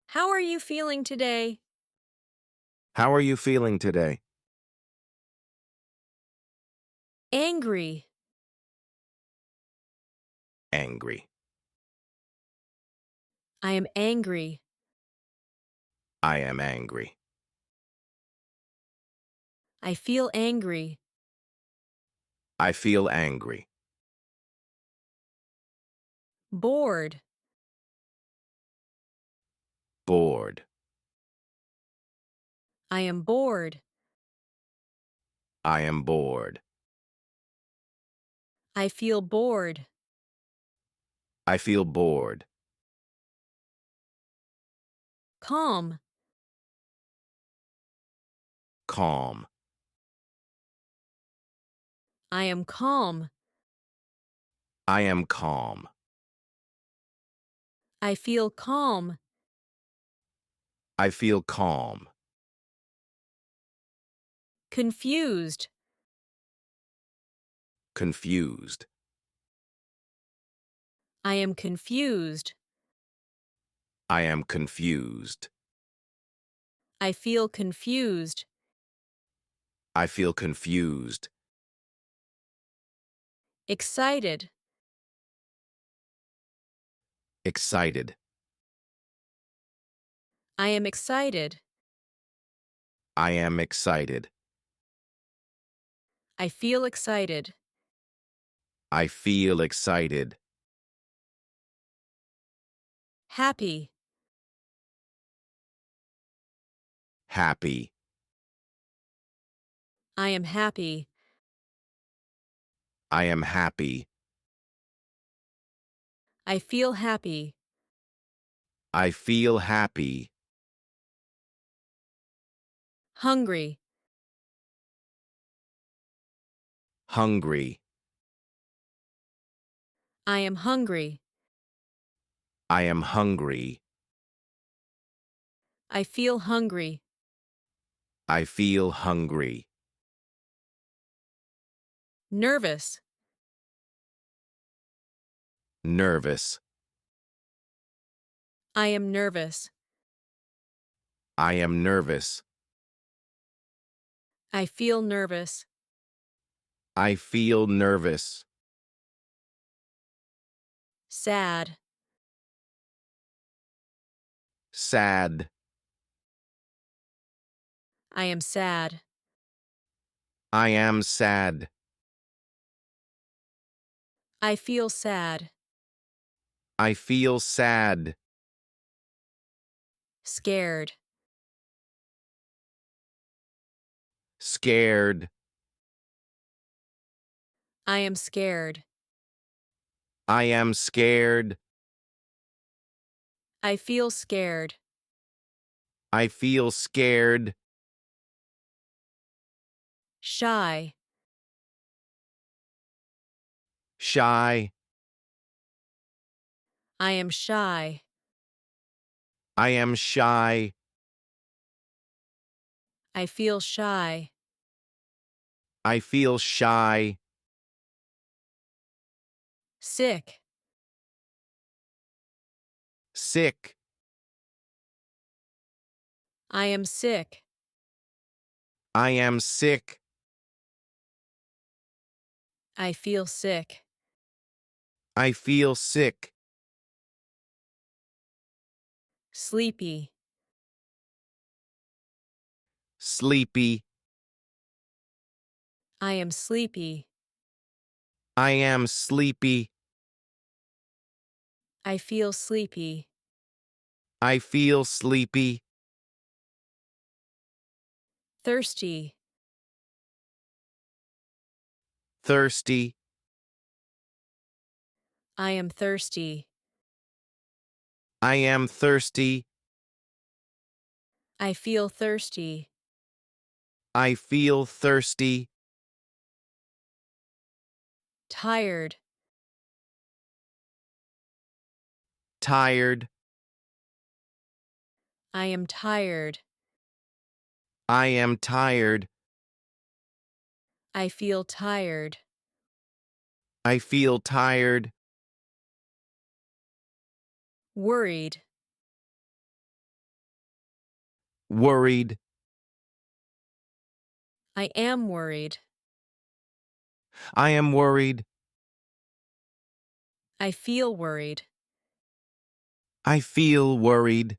How are you feeling today? How are you feeling today? Angry. Angry. I am angry. I am angry. I feel angry. I feel angry. Bored. Bored. I am bored. I am bored. I feel bored. I feel bored. Calm. Calm. I am calm. I am calm. I feel calm. I feel calm. Confused. Confused. I am confused. I am confused. I feel confused. I feel confused. Excited. Excited. I am excited. I am excited. I feel excited. I feel excited. Happy. Happy. I am happy. I am happy. I feel happy. I feel happy. Hungry. Hungry. I am hungry. I am hungry. I feel hungry. I feel hungry. Nervous. Nervous. I am nervous. I am nervous. I feel nervous. I feel nervous. Sad. Sad. I am sad. I am sad. I feel sad. I feel sad. Scared. Scared. I am scared. I am scared. I feel scared. I feel scared. Shy. Shy. I am shy. I am shy. I feel shy. I feel shy. Sick. Sick. I am sick. I am sick. I feel sick. I feel sick. Sleepy. Sleepy. I am sleepy. I am sleepy. I feel sleepy. I feel sleepy. Thirsty. Thirsty. I am thirsty. I am thirsty. I feel thirsty. I feel thirsty. Tired. Tired. I am tired. I am tired. I feel tired. I feel tired. Worried. worried. I am worried. I am worried. I feel worried. I feel worried.